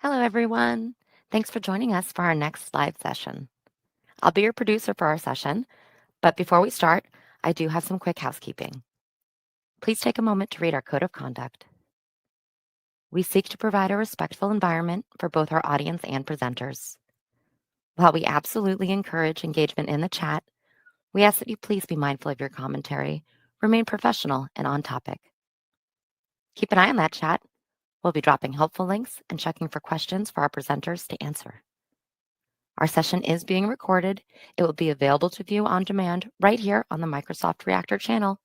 Hello, everyone. Thanks for joining us for our next live session. I'll be your producer for our session, but before we start, I do have some quick housekeeping. Please take a moment to read our code of conduct. We seek to provide a respectful environment for both our audience and presenters. While we absolutely encourage engagement in the chat, we ask that you please be mindful of your commentary, remain professional and on topic. Keep an eye on that chat. We'll be dropping helpful links and checking for questions for our presenters to answer. Our session is being recorded. It will be available to view on demand right here on the Microsoft Reactor channel.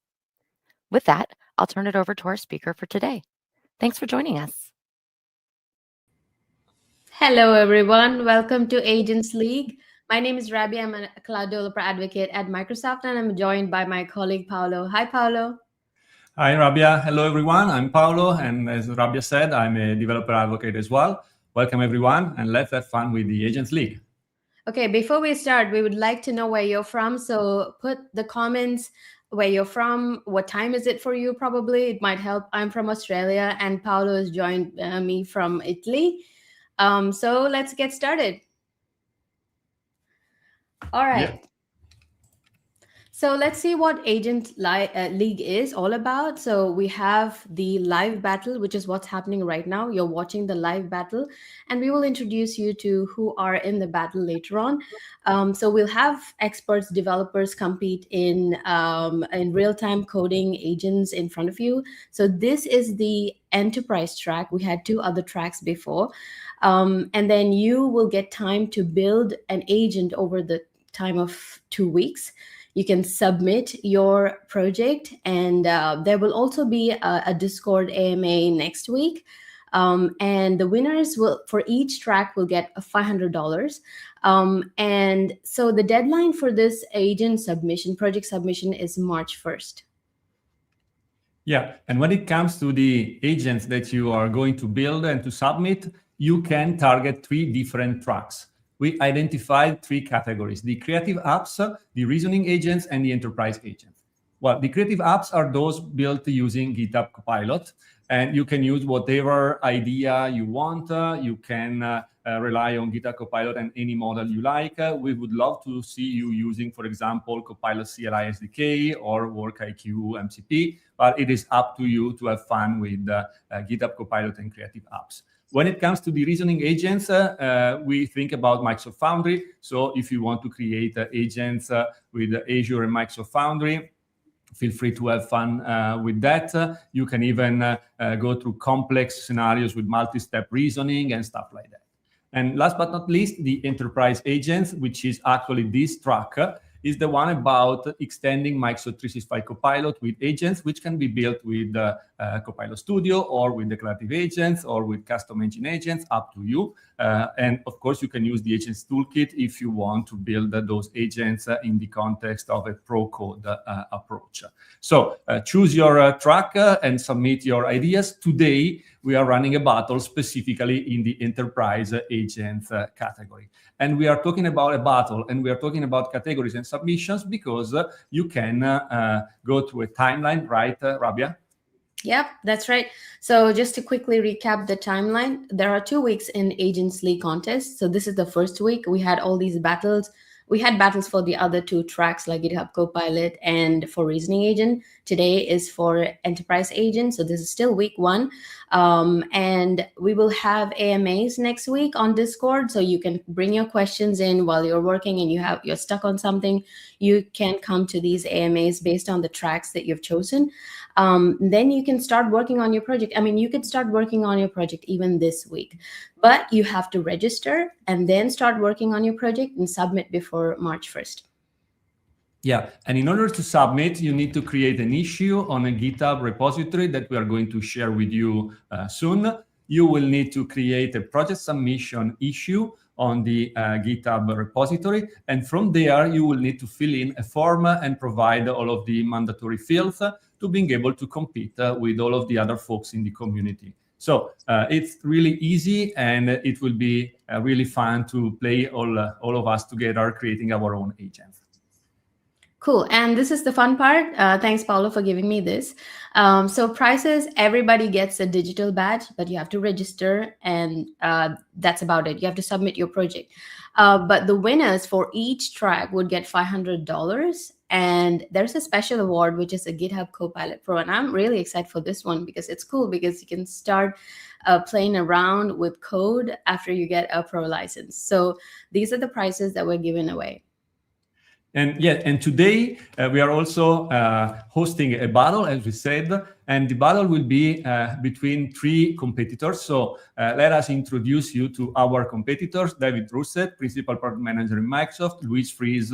With that, I'll turn it over to our speaker for today. Thanks for joining us. Hello, everyone. Welcome to Agents League. My name is Rabia. I'm a cloud developer advocate at Microsoft, and I'm joined by my colleague, Paulo. Hi, Paulo. Hi, Rabia. Hello, everyone. I'm Paulo, and as Rabia said, I'm a developer advocate as well. Welcome, everyone, and let's have fun with the Agents League. Okay, before we start, we would like to know where you're from. So put the comments where you're from. What time is it for you? Probably it might help. I'm from Australia, and Paulo has joined me from Italy. So let's get started. All right. Yeah. So let's see what Agent League is all about. So we have the live battle, which is what's happening right now. You're watching the live battle, and we will introduce you to who are in the battle later on. So we'll have experts, developers compete in real-time coding agents in front of you. So this is the enterprise track. We had two other tracks before. And then you will get time to build an agent over the time of 2 weeks. You can submit your project, and there will also be a Discord AMA next week. And the winners will, for each track, will get $500. And so the deadline for this agent submission, project submission, is March 1st. Yeah, and when it comes to the agents that you are going to build and to submit, you can target 3 different tracks. We identified 3 categories: the creative apps, the reasoning agents, and the enterprise agents. Well, the creative apps are those built using GitHub Copilot, and you can use whatever idea you want. You can rely on GitHub Copilot and any model you like. We would love to see you using, for example, Copilot CLI SDK or WorkIQ MCP, but it is up to you to have fun with GitHub Copilot and creative apps. When it comes to the reasoning agents, we think about Microsoft Foundry. So if you want to create agents with Azure and Microsoft Foundry, feel free to have fun with that. You can even go through complex scenarios with multi-step reasoning and stuff like that. And last but not least, the enterprise agents, which is actually this track, is the one about extending Microsoft 365 Copilot with agents, which can be built with Copilot Studio or with declarative agents or with custom engine agents, up to you. And of course, you can use the Agents Toolkit if you want to build those agents in the context of a pro code approach. So choose your track and submit your ideas. Today, we are running a battle specifically in the enterprise agents category. And we are talking about a battle, and we are talking about categories and submissions because you can go through a timeline, right, Rabia? Yep, that's right. So just to quickly recap the timeline, there are 2 weeks in Agents League contest. So this is the first week. We had all these battles. We had battles for the other 2 tracks like GitHub Copilot and for Reasoning Agent. Today is for Enterprise Agent. So this is still week 1. And we will have AMAs next week on Discord. So you can bring your questions in while you're working and you're stuck on something. You can come to these AMAs based on the tracks that you've chosen. Then you can start working on your project. I mean, you could start working on your project even this week, but you have to register and then start working on your project and submit before March 1st. Yeah, and in order to submit, you need to create an issue on a GitHub repository that we are going to share with you soon. You will need to create a project submission issue on the GitHub repository. And from there, you will need to fill in a form and provide all of the mandatory fields to being able to compete with all of the other folks in the community. So it's really easy, and it will be really fun to play all of us together creating our own agents. Cool. And this is the fun part. Thanks, Paulo, for giving me this. So prizes, everybody gets a digital badge, but you have to register, and that's about it. You have to submit your project. But the winners for each track would get $500. And there's a special award, which is a GitHub Copilot Pro. And I'm really excited for this one because it's cool because you can start playing around with code after you get a pro license. So these are the prizes that we're giving away. And today we are also hosting a battle, as we said, and the battle will be between three competitors. So let us introduce you to our competitors: David Russet, Principal Product Manager in Microsoft; Luis Fries,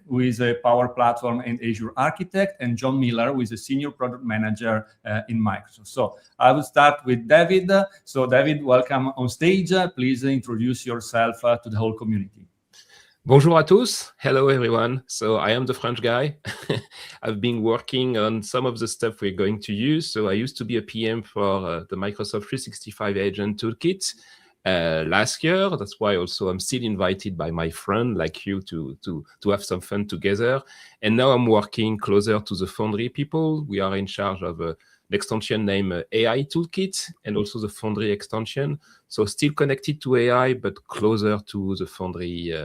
who is a Power Platform and Azure Architect; and John Miller, who is a Senior Product Manager in Microsoft. So I will start with David. So David, welcome on stage. Please introduce yourself to the whole community. Bonjour à tous. Hello, everyone. So I am the French guy. I've been working on some of the stuff we're going to use. So I used to be a PM for the Microsoft 365 Agent Toolkit last year. That's why also I'm still invited by my friend like you to have some fun together. And now I'm working closer to the Foundry people. We are in charge of an extension named AI Toolkit and also the Foundry extension. So still connected to AI, but closer to the Foundry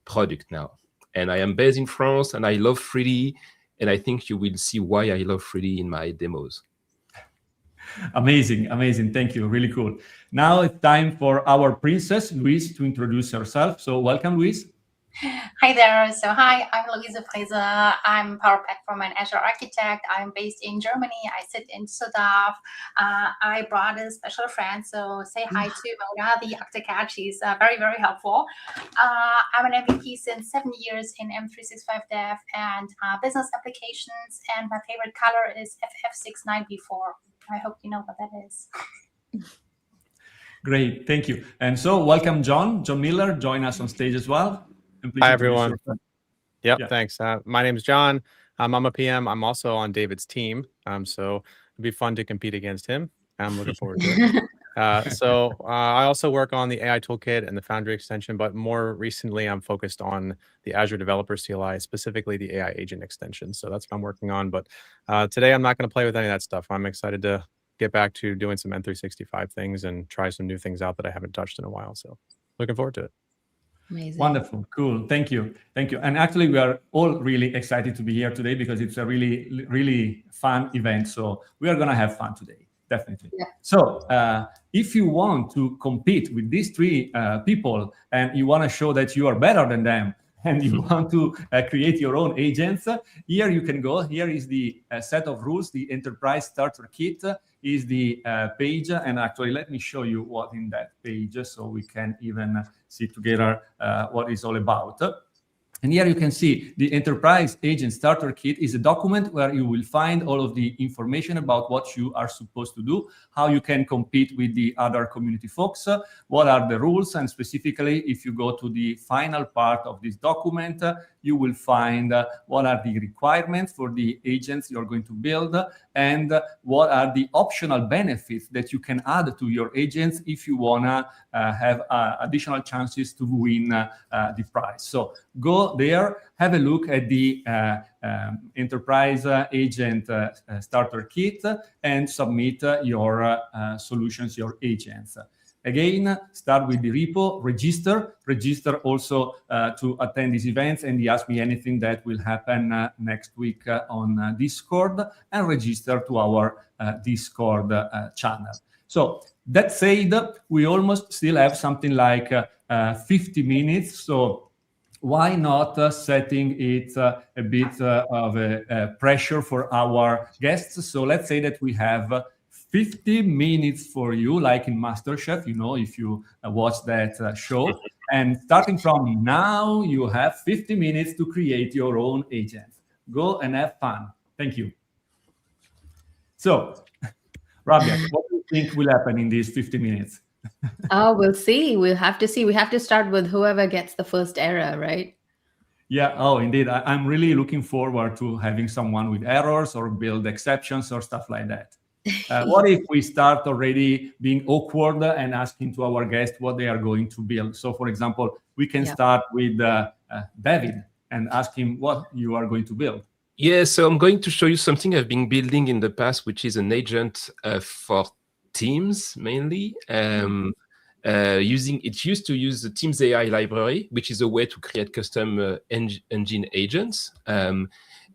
product now. And I am based in France and I love 3D, and I think you will see why I love 3D in my demos. Amazing. Thank you. Really cool. Now it's time for our princess, Louise, to introduce herself. So welcome, Louise. Hi there. So hi, I'm Louise Fries. I'm Power Platform and Azure Architect. I'm based in Germany. I sit in Düsseldorf. I brought a special friend, so say hi to Mona, the Arctic cat. She's very, very helpful. I'm an MVP since 7 years in M365 Dev and business applications, and my favorite color is FF69B4. I hope you know what that is. Great, thank you. And so welcome, John Miller, join us on stage as well. Hi, everyone. Yep, yeah. Thanks. My name's John. I'm a PM. I'm also on David's team. So it'd be fun to compete against him. I'm looking forward to it. I also work on the AI Toolkit and the Foundry extension, but more recently, I'm focused on the Azure Developer CLI, specifically the AI Agent extension. So that's what I'm working on. But today, I'm not going to play with any of that stuff. I'm excited to get back to doing some M365 things and try some new things out that I haven't touched in a while. So looking forward to it. Amazing. Wonderful, cool, thank you. And actually, we are all really excited to be here today because it's a really, really fun event. So we are gonna have fun today, definitely. Yeah. So if you want to compete with these three people and you wanna show that you are better than them and you want to create your own agents, here you can go. Here is the set of rules. The Enterprise Starter Kit is the page. And actually, let me show you what in that page so we can even see together what it's all about. And here you can see the Enterprise Agent Starter Kit is a document where you will find all of the information about what you are supposed to do, how you can compete with the other community folks, what are the rules, and specifically, if you go to the final part of this document, you will find what are the requirements for the agents you're going to build and what are the optional benefits that you can add to your agents if you want to have additional chances to win the prize. So go there, have a look at the Enterprise Agent Starter Kit and submit your solutions, your agents. Again, start with the repo, register also to attend these events and Ask Me Anything that will happen next week on Discord, and register to our Discord channel. So that said, we almost still have something like 50 minutes. So why not setting it a bit of a pressure for our guests? So let's say that we have 50 minutes for you, like in MasterChef, you know, if you watch that show. And starting from now, you have 50 minutes to create your own agent. Go and have fun. Thank you. So, Rabia, what do you think will happen in these 50 minutes? We'll see. We'll have to see. We have to start with whoever gets the first error, right? Yeah, oh, indeed. I'm really looking forward to having someone with errors or build exceptions or stuff like that. What if we start already being awkward and asking to our guests what they are going to build? So, for example, we can start with David. and ask him what you are going to build. Yeah, so I'm going to show you something I've been building in the past, which is an agent for Teams mainly. It used to use the Teams AI library, which is a way to create custom engine agents. And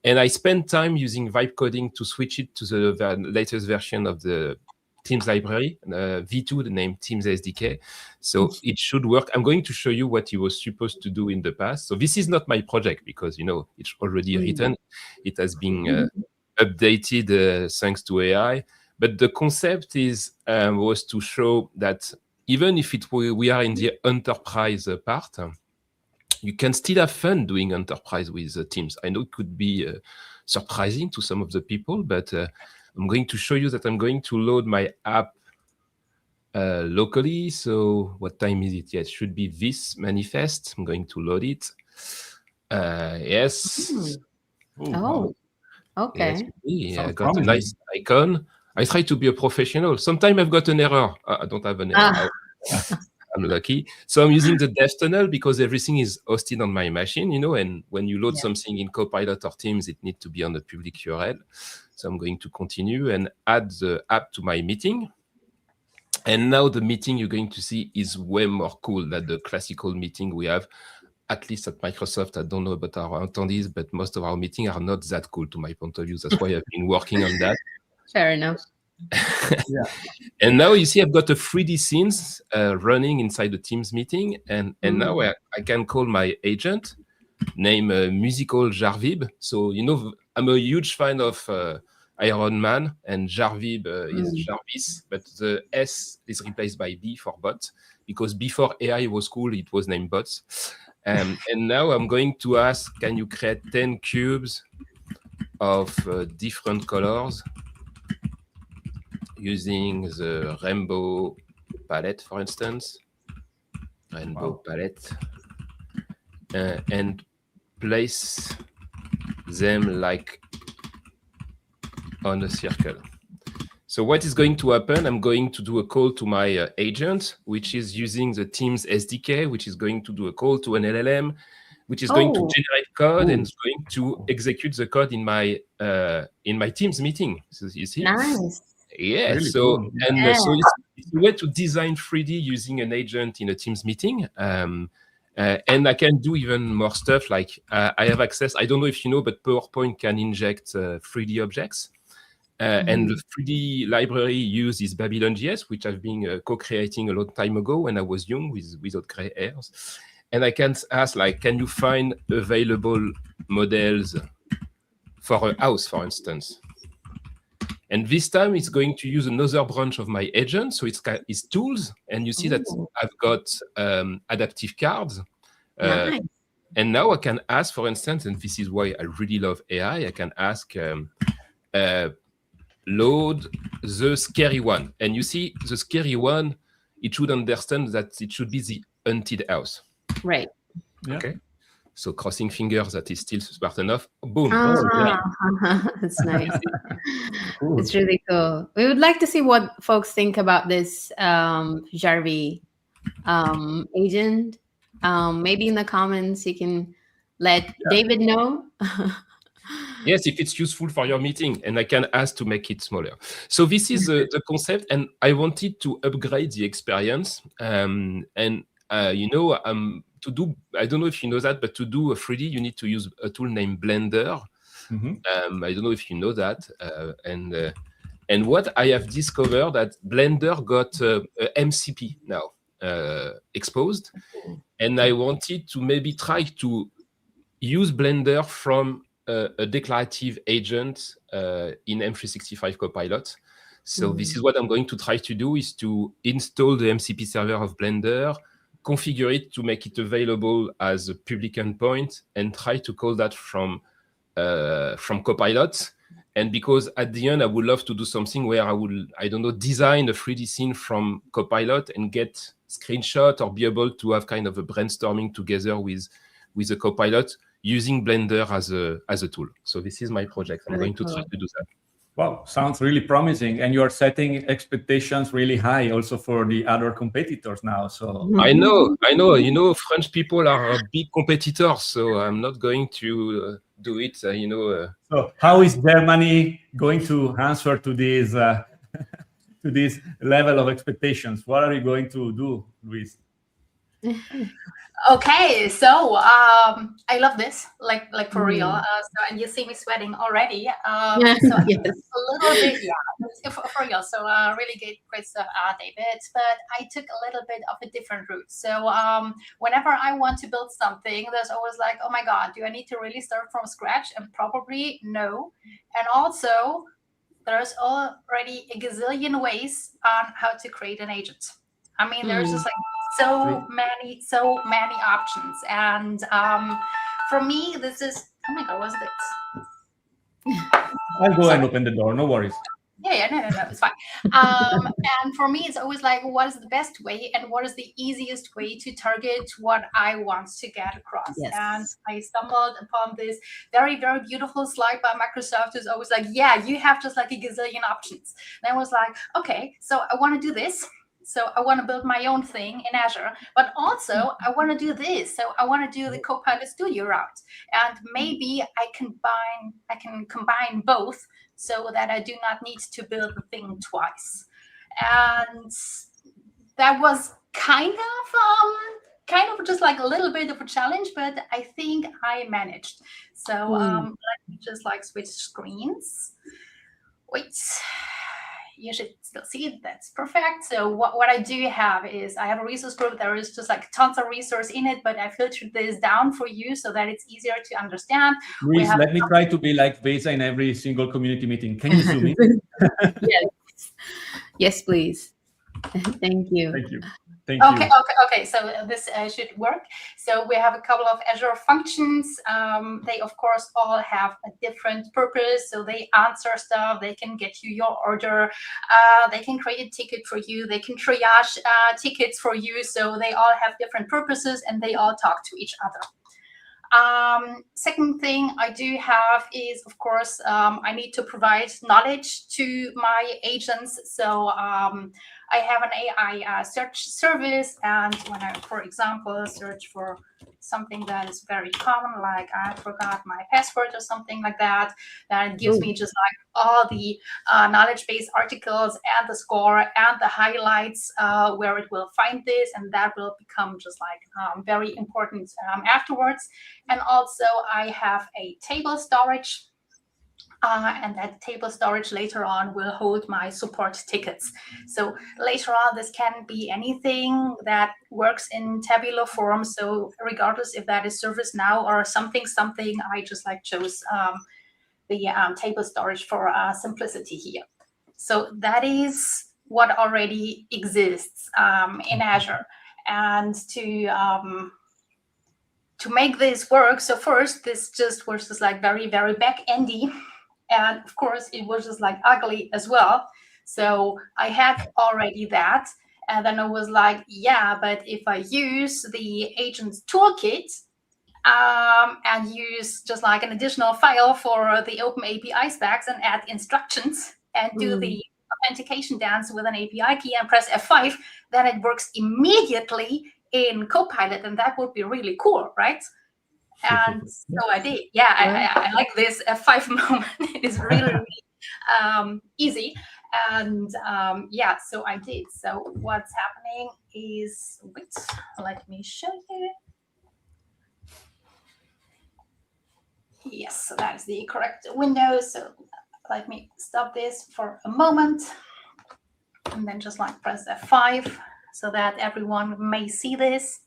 I spent time using vibe coding to switch it to the latest version of the Teams library, V2, the name Teams SDK. So it should work. I'm going to show you what it was supposed to do in the past. So this is not my project because, it's already written. It has been updated thanks to AI. But the concept was to show that even if we are in the enterprise part, you can still have fun doing enterprise with Teams. I know it could be surprising to some of the people, but I'm going to show you that I'm going to load my app locally. So what time is it? Yeah, it should be this manifest. I'm going to load it. Yes. Oh, okay. Yeah, I got a nice icon. I try to be a professional. Sometimes I've got an error. I don't have an error. I'm lucky. So I'm using the dev tunnel because everything is hosted on my machine, and when you load something in Copilot or Teams, it needs to be on the public URL. So I'm going to continue and add the app to my meeting. And now the meeting you're going to see is way more cool than the classical meeting we have, at least at Microsoft. I don't know about our attendees, but most of our meetings are not that cool to my point of view. That's why I've been working on that. Fair enough. And now you see I've got a 3D scenes running inside the Teams meeting. And now I can call my agent, name Musical Jarvib. So, I'm a huge fan of Iron Man, and Jarvib is Jarvis, but the S is replaced by B for bot, because before AI was cool, it was named bots. And now I'm going to ask, can you create 10 cubes of different colors using the rainbow palette, for instance, palette, and place them like on a circle. So what is going to happen? I'm going to do a call to my agent, which is using the Teams SDK, which is going to do a call to an LLM, which is going to generate code and is going to execute the code in my Teams meeting. So you see? Nice. Yeah. Really so cool. so it's a way to design 3D using an agent in a Teams meeting. And I can do even more stuff. Like I have access. I don't know if you know, but PowerPoint can inject 3D objects. And the 3D library used is Babylon.js, which I've been co-creating a long time ago when I was young without gray hairs. And I can ask, like, can you find available models for a house, for instance? And this time it's going to use another branch of my agent. So it's tools. And you see that I've got adaptive cards. Nice. And now I can ask, for instance, and this is why I really love AI, I can ask, load the scary one. And you see the scary one, it should understand that it should be the haunted house. Right. Yeah. Okay. So crossing fingers that is still smart enough. Boom. That's nice. It's really cool. We would like to see what folks think about this Jarvie agent. Maybe in the comments you can let David know. Yes, if it's useful for your meeting, and I can ask to make it smaller. So this is the concept, and I wanted to upgrade the experience. To do, I don't know if you know that, but to do a 3D, you need to use a tool named Blender. I don't know if you know that. And what I have discovered that Blender got a MCP now exposed, and I wanted to maybe try to use Blender from a declarative agent in M365 Copilot. So this is what I'm going to try to do, is to install the MCP server of Blender, configure it to make it available as a public endpoint, and try to call that from Copilot. And because at the end, I would love to do something where I would, design a 3D scene from Copilot and get screenshot, or be able to have kind of a brainstorming together with a Copilot using Blender as a tool. So this is my project. I'm going to try to do that. Wow, sounds really promising. And you are setting expectations really high also for the other competitors now. So I know. You know, French people are big competitors, so I'm not going to do it. So how is Germany going to answer to this to this level of expectations? What are you going to do, Luis? Okay, so I love this, like for real. Mm. And you see me sweating already. Yes. A little bit, yeah, for real. So really great stuff, David. But I took a little bit of a different route. So whenever I want to build something, there's always like, oh my God, do I need to really start from scratch? And probably no. And also, there's already a gazillion ways on how to create an agent. I mean, there's just like so many options. And for me, this is, oh my God, what's this? I'll go and open the door, no worries. Yeah, no, it's fine. And for me, it's always like, what is the best way and what is the easiest way to target what I want to get across? Yes. And I stumbled upon this very, very beautiful slide by Microsoft. Who's always like, yeah, you have just like a gazillion options. And I was like, okay, so I want to do this. So I want to build my own thing in Azure, but also I want to do this. So I want to do the Copilot Studio route, and maybe I can combine both so that I do not need to build the thing twice. And that was kind of just like a little bit of a challenge, but I think I managed. So let me just like switch screens. Wait. You should still see it. That's perfect. So what I do have is I have a resource group. There is just like tons of resource in it, but I filtered this down for you so that it's easier to understand. Luis, let me try to be like Vesa in every single community meeting. Can you zoom in? Yes, please. Thank you. Thank you. Okay. So this should work. So we have a couple of Azure functions. They, of course, all have a different purpose. So they answer stuff. They can get you your order. They can create a ticket for you. They can triage tickets for you. So they all have different purposes, and they all talk to each other. Second thing I do have is, of course, I need to provide knowledge to my agents. So I have an AI search service, and when I, for example, search for something that is very common, like I forgot my password or something like that, then it gives me just like all the knowledge-based articles and the score and the highlights where it will find this, and that will become just like very important afterwards. And also I have a table storage. And that table storage later on will hold my support tickets. So later on, this can be anything that works in tabular form. So regardless if that is ServiceNow or something, I just like chose the table storage for simplicity here. So that is what already exists in Azure. And to make this work, so first this just was just like very, very back-endy. And of course, it was just like ugly as well. So I had already that. And then I was like, yeah, but if I use the Agents Toolkit and use just like an additional file for the Open API specs and add instructions and do the authentication dance with an API key and press F5, then it works immediately in Copilot. And that would be really cool, right? And so I did. Yeah, I like this F5 moment. It is really, really easy. And yeah, so I did. So what's happening is, wait, let me show you. Yes, so that is the correct window. So let me stop this for a moment. And then just like press F5 so that everyone may see this.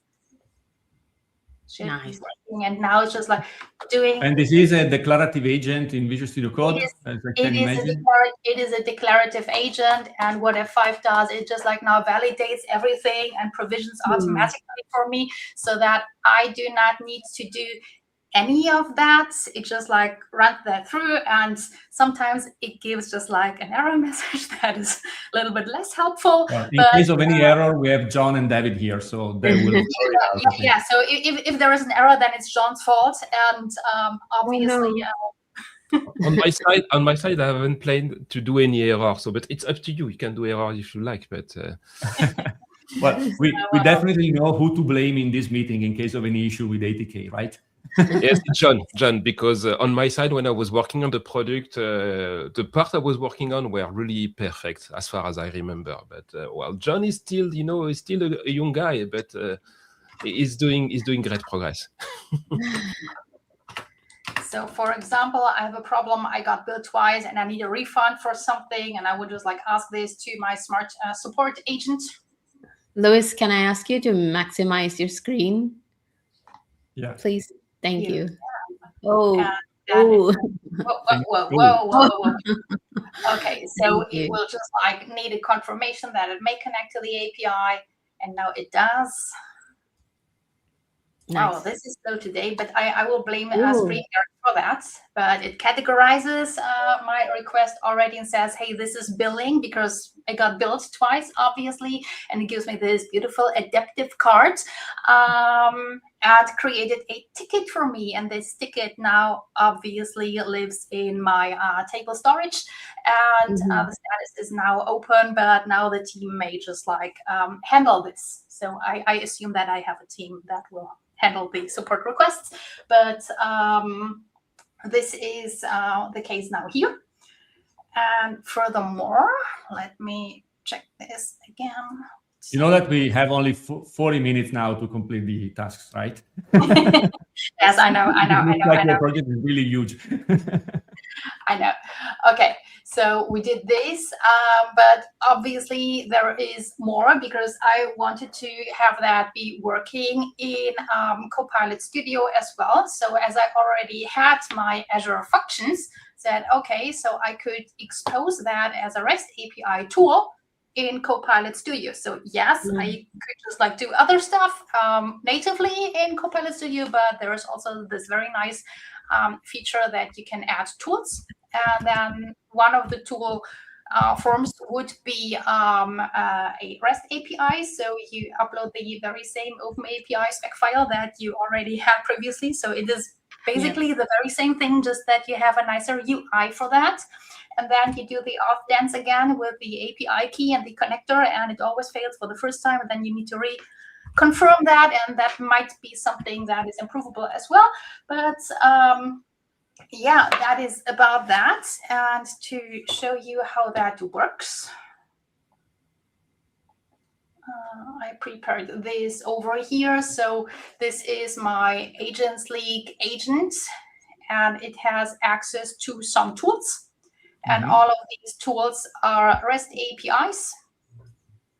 Nice. And now it's just like doing. And this is a declarative agent in Visual Studio Code. It is a declarative agent, and what F5 does, it just like now validates everything and provisions automatically for me, so that I do not need to do any of that. It just like runs that through, and sometimes it gives just like an error message that is a little bit less helpful. In case of any error, we have John and David here, so they will. Yeah. So if there is an error, then it's John's fault, and obviously. On my side, I haven't planned to do any error. So, but it's up to you. You can do error if you like. But well, we definitely know who to blame in this meeting in case of any issue with ATK, right? Yes, John, because on my side, when I was working on the product, the part I was working on were really perfect as far as I remember. But well, John is still, is still a young guy, but he's doing great progress. So for example, I have a problem, I got billed twice and I need a refund for something, and I would just like ask this to my smart support agent. Louis, can I ask you to maximize your screen? Yeah. Please. Thank you. Whoa. Okay, so it will just like need a confirmation that it may connect to the API, and now it does. Nice. Oh, this is slow today, but I will blame StreamYard for that. But it categorizes my request already and says, hey, this is billing because I got billed twice, obviously. And it gives me this beautiful adaptive card and created a ticket for me. And this ticket now obviously lives in my table storage. And the status is now open, but now the team may just like handle this. So I assume that I have a team that will handle the support requests, but this is the case now here. And furthermore, let me check this again. You know that we have only 40 minutes now to complete the tasks, right? Yes, I know. The project is really huge. I know. Okay, so we did this, but obviously there is more because I wanted to have that be working in Copilot Studio as well. So as I already had my Azure functions, said, okay, so I could expose that as a REST API tool in Copilot Studio. So yes, I could just like do other stuff natively in Copilot Studio, but there is also this very nice feature that you can add tools. And then one of the tool forms would be a REST API. So you upload the very same OpenAPI spec file that you already had previously. So it is basically the very same thing, just that you have a nicer UI for that. And then you do the auth dance again with the API key and the connector, and it always fails for the first time. And then you need to reconfirm that, and that might be something that is improvable as well. But yeah, that is about that. And to show you how that works, I prepared this over here. So this is my Agents League agent, and it has access to some tools. And all of these tools are REST APIs.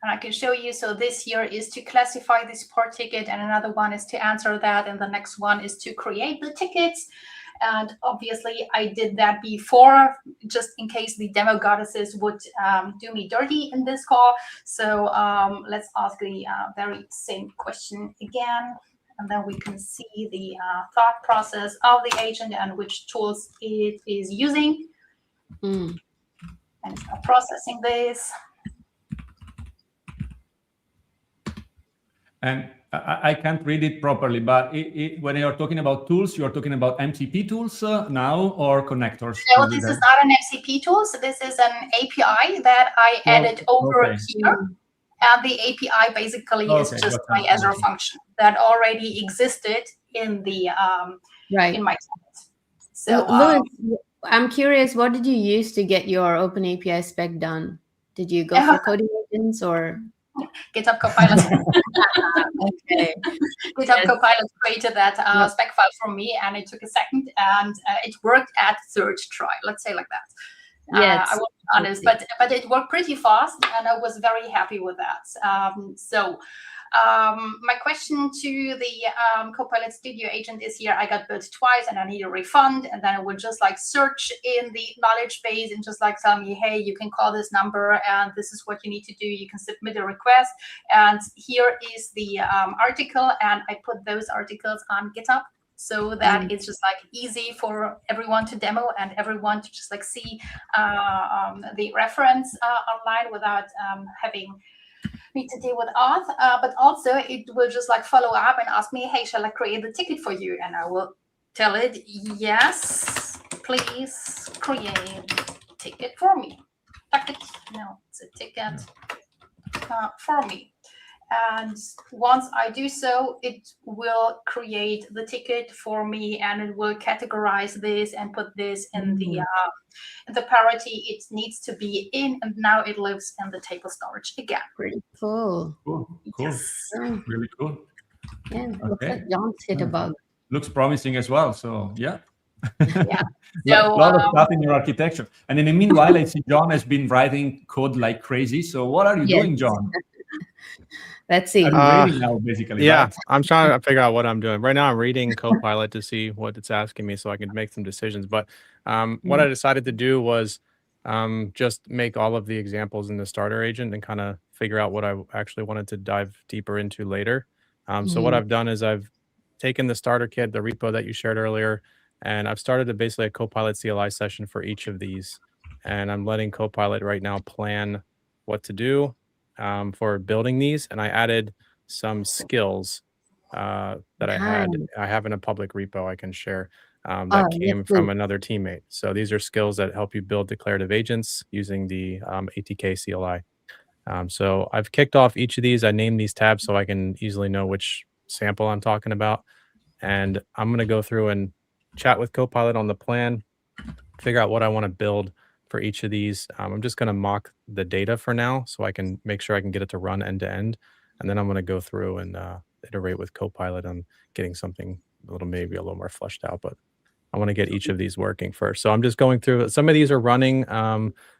And I can show you, so this here is to classify the support ticket, and another one is to answer that, and the next one is to create the tickets. And obviously I did that before, just in case the demo goddesses would do me dirty in this call. So let's ask the very same question again, and then we can see the thought process of the agent and which tools it is using. And it's now processing this. And I can't read it properly, but when you're talking about tools, you're talking about MCP tools now or connectors? No, this is not an MCP tool. So this is an API that I added over here. And the API basically is just my Azure function that already existed in the in my tenant. So Louis, I'm curious, what did you use to get your Open API spec done? Did you go for coding agents or GitHub Copilot? Okay. GitHub Copilot created that spec file for me, and it took a second, and it worked at third try. Let's say like that. I won't be honest, but it worked pretty fast, and I was very happy with that. My question to the Copilot Studio agent is here. I got billed twice and I need a refund, and then I would just like search in the knowledge base and just like tell me, hey, you can call this number and this is what you need to do. You can submit a request, and here is the article, and I put those articles on GitHub so that it's just like easy for everyone to demo and everyone to just like see the reference online without having need to deal with auth, but also it will just like follow up and ask me, hey, shall I create the ticket for you? And I will tell it, yes, please create ticket for me. No, it's a ticket for me. And once I do so, it will create the ticket for me, and it will categorize this and put this in the parity it needs to be in. And now it lives in the table storage again. Pretty cool. Cool. Yes. Really cool. Yeah. Looks like John's hit a bug. Looks promising as well. So yeah. Yeah. A lot of stuff in your architecture. And in the meanwhile, I see John has been writing code like crazy. So what are you doing, John? Let's see. Now, basically. Yeah, right? I'm trying to figure out what I'm doing. Right now, I'm reading Copilot to see what it's asking me so I can make some decisions. But what I decided to do was just make all of the examples in the starter agent and kind of figure out what I actually wanted to dive deeper into later. So what I've done is I've taken the starter kit, the repo that you shared earlier, and I've started basically a Copilot CLI session for each of these. And I'm letting Copilot right now plan what to do for building these. And I added some skills that I have in a public repo I can share that came from another teammate. So these are skills that help you build declarative agents using the ATK CLI. So I've kicked off each of these. I named these tabs so I can easily know which sample I'm talking about. And I'm going to go through and chat with Copilot on the plan, figure out what I want to build for each of these. I'm just going to mock the data for now so I can make sure I can get it to run end to end. And then I'm going to go through and iterate with Copilot on getting something maybe a little more fleshed out. But I want to get each of these working first. So I'm just going through. Some of these are running.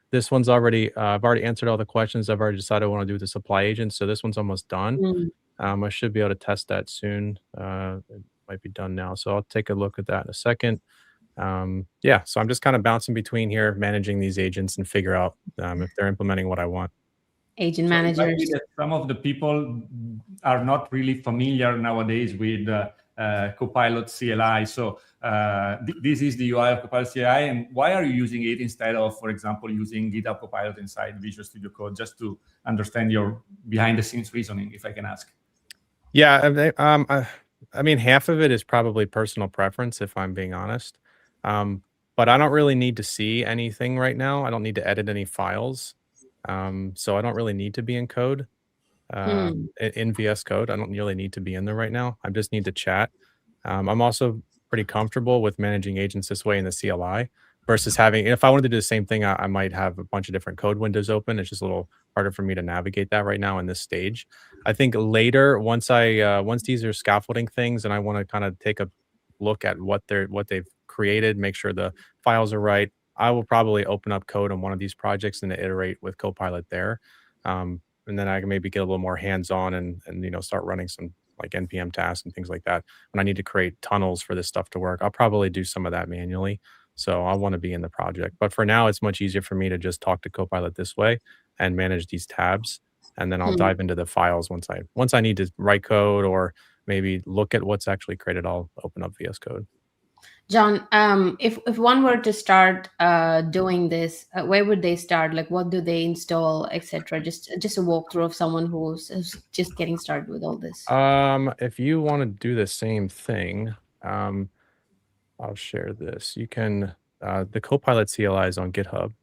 This one's already, I've already answered all the questions. I've already decided what I want to do with the supply agent. So this one's almost done. I should be able to test that soon. It might be done now. So I'll take a look at that in a second. Yeah, so I'm just kind of bouncing between here, managing these agents and figure out if they're implementing what I want. Agent So managers. some of the people are not really familiar nowadays with Copilot CLI. So this is the UI of Copilot CLI. And why are you using it instead of, for example, using GitHub Copilot inside Visual Studio Code, just to understand your behind-the-scenes reasoning, if I can ask? Yeah, I mean, half of it is probably personal preference, if I'm being honest. But I don't really need to see anything right now. I don't need to edit any files. So I don't really need to be in code, in VS Code. I don't really need to be in there right now. I just need to chat. I'm also pretty comfortable with managing agents this way in the CLI versus having, if I wanted to do the same thing, I might have a bunch of different code windows open. It's just a little harder for me to navigate that right now in this stage. I think later, once these are scaffolding things and I want to kind of take a look at what they've created, make sure the files are right, I will probably open up code on one of these projects and iterate with Copilot there. And then I can maybe get a little more hands-on and start running some like NPM tasks and things like that. When I need to create tunnels for this stuff to work, I'll probably do some of that manually. So I want to be in the project. But for now, it's much easier for me to just talk to Copilot this way and manage these tabs. And then I'll dive into the files once I need to write code or maybe look at what's actually created. I'll open up VS Code. John, if one were to start doing this, where would they start? Like, what do they install, etc.? Just a walkthrough of someone who's just getting started with all this. If you want to do the same thing, I'll share this. You can the Copilot CLI is on GitHub,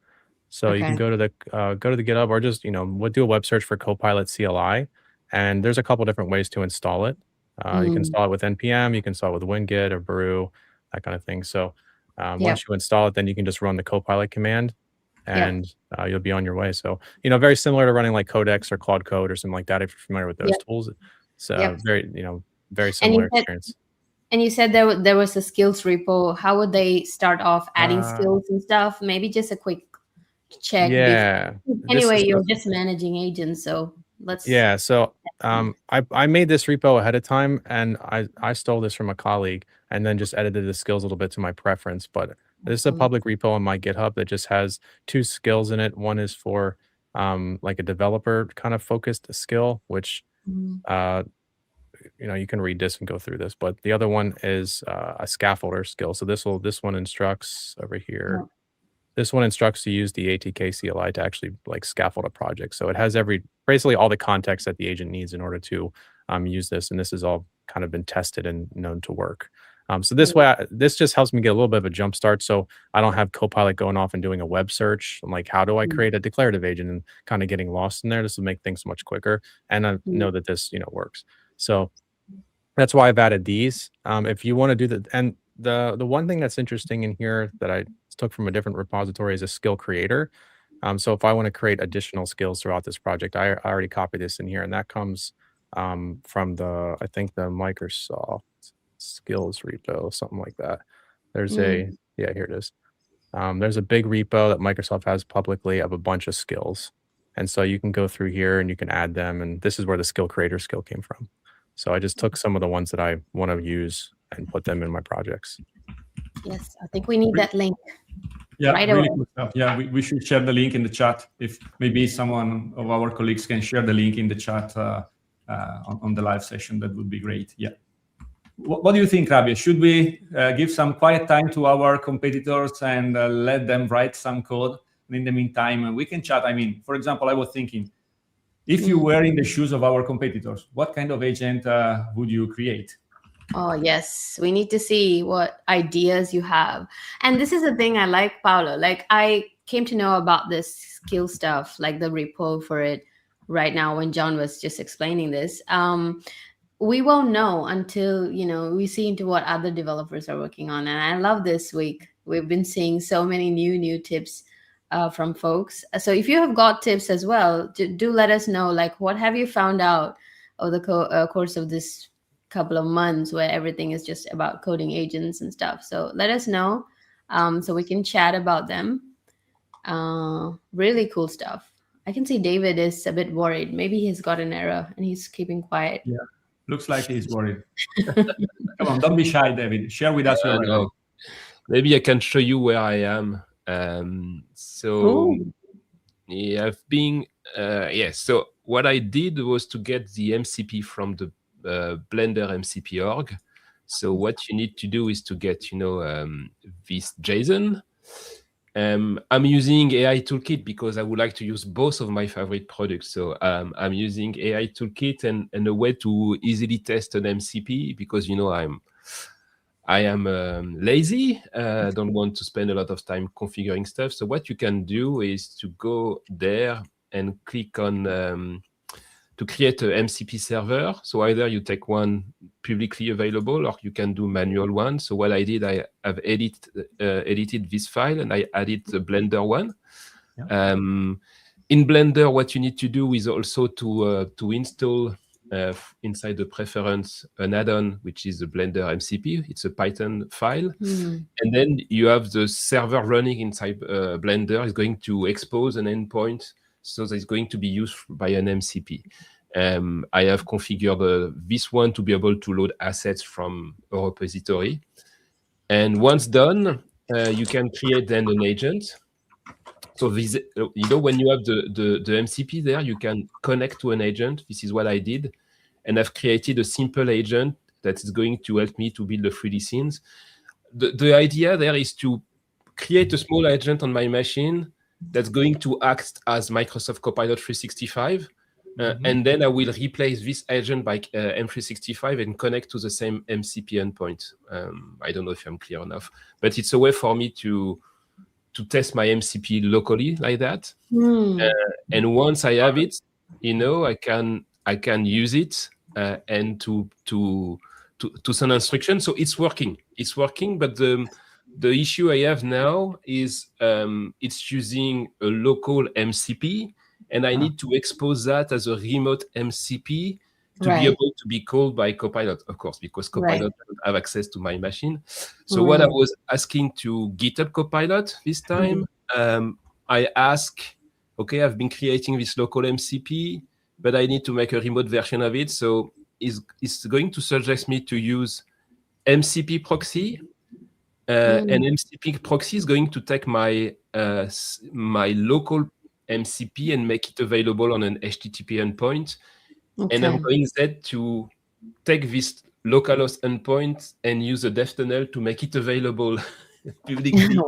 so you can go to the GitHub or just we'll do a web search for Copilot CLI, and there's a couple different ways to install it. You can install it with NPM, you can install it with WinGit or Brew, that kind of thing. So once you install it, then you can just run the Copilot command and you'll be on your way. So, very similar to running like Codex or Claude Code or something like that, if you're familiar with those tools. So very similar experience. And you said there was a skills repo. How would they start off adding skills and stuff? Maybe just a quick check. Yeah. Anyway, you're just managing agents, so let's. Yeah. So I made this repo ahead of time, and I stole this from a colleague, and then just edited the skills a little bit to my preference. But this is a public repo on my GitHub that just has 2 skills in it. One is for like a developer kind of focused skill, which you can read this and go through this, but the other one is a scaffolder skill. So this one instructs over here. This one instructs to use the ATK CLI to actually like scaffold a project. So it has basically all the context that the agent needs in order to use this. And this has all kind of been tested and known to work. So this way, this just helps me get a little bit of a jump start. So I don't have Copilot going off and doing a web search. I'm like, how do I create a declarative agent, and kind of getting lost in there? This will make things much quicker. And I know that this, works. So that's why I've added these. If you want to do that, and the one thing that's interesting in here that I took from a different repository is a skill creator. So if I want to create additional skills throughout this project, I already copied this in here, and that comes from the Microsoft skills repo, something like that. There's here it is. There's a big repo that Microsoft has publicly of a bunch of skills. And so you can go through here and you can add them. And this is where the skill creator skill came from. So I just took some of the ones that I want to use and put them in my projects. Yes, I think we need that link. Yeah, right really away. good stuff. Yeah, we should share the link in the chat. If maybe someone of our colleagues can share the link in the chat on the live session, that would be great. Yeah. What do you think, Rabia? Should we give some quiet time to our competitors and let them write some code? And in the meantime, we can chat. I mean, for example, I was thinking, if you were in the shoes of our competitors, what kind of agent would you create? Oh, yes. We need to see what ideas you have. And this is the thing I like, Paulo. Like, I came to know about this skill stuff, like the repo for it right now when John was just explaining this. We won't know until, we see into what other developers are working on. And I love this week. We've been seeing so many new tips from folks. So if you have got tips as well, do let us know, like, what have you found out over the course of this couple of months where everything is just about coding agents and stuff. So let us know so we can chat about them. Really cool stuff. I can see David is a bit worried. Maybe he's got an error and he's keeping quiet. Yeah, looks like he's worried. Come on, don't be shy, David. Share with us your error. Maybe I can show you where I am. Yeah, I've been, so what I did was to get the MCP from the Blender MCP org. So what you need to do is to get, this JSON. I'm using AI Toolkit because I would like to use both of my favorite products. So I'm using AI Toolkit and a way to easily test an MCP because, I am lazy, don't want to spend a lot of time configuring stuff. So what you can do is to go there and click on to create a MCP server. So either you take one publicly available or you can do manual one. So what I did, I have edited this file and I added the Blender one. Yeah. In Blender, what you need to do is also to install inside the preference an add-on, which is the Blender MCP. It's a Python file. And then you have the server running inside Blender is going to expose an endpoint. So that it's going to be used by an MCP. I have configured this one to be able to load assets from a repository. And once done, you can create then an agent. So this, when you have the MCP there, you can connect to an agent. This is what I did. And I've created a simple agent that is going to help me to build the 3D scenes. The idea there is to create a small agent on my machine that's going to act as Microsoft Copilot 365. And then I will replace this agent by M365 and connect to the same MCP endpoint. I don't know if I'm clear enough, but it's a way for me to test my MCP locally like that. And once I have it, I can use it and to send instructions. So it's working. It's working, but the issue I have now is it's using a local MCP, and I need to expose that as a remote MCP to be able to be called by Copilot, of course, because Copilot doesn't have access to my machine. So what I was asking to GitHub Copilot this time, I ask, okay, I've been creating this local MCP, but I need to make a remote version of it. So it's going to suggest me to use MCP proxy. And MCP proxy is going to take my my local MCP and make it available on an HTTP endpoint. And I'm going then to take this localhost endpoint and use a dev tunnel to make it available publicly.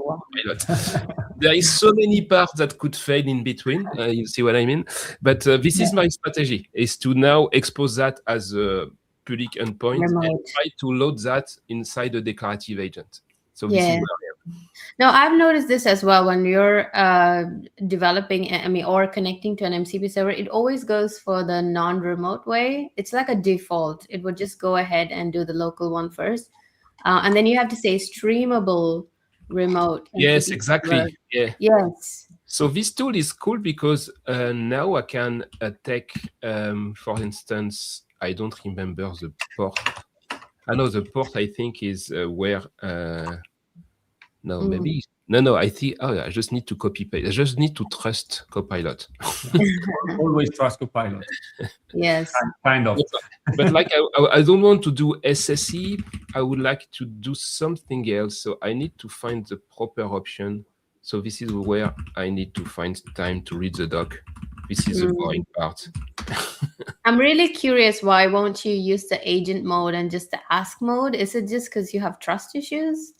There is so many parts that could fail in between. You see what I mean? But this is my strategy, is to now expose that as a public endpoint and Remote. try to load that inside a declarative agent. So this is Yeah. where I am. No, I've noticed this as well. When you're developing, or connecting to an MCP server, it always goes for the non-remote way. It's like a default. It would just go ahead and do the local one first. And then you have to say streamable remote. Yes, MCP exactly. server. Yeah. Yes. So this tool is cool because now I can take, for instance, I don't remember the port. I know the port, I think, is where... No, maybe... No, I think... Oh, I just need to copy paste. I just need to trust Copilot. Always trust Copilot. Yes. Kind of. But like, I don't want to do SSE. I would like to do something else. So I need to find the proper option. So this is where I need to find time to read the doc. This is the boring part. I'm really curious, why won't you use the agent mode and just the ask mode? Is it just because you have trust issues?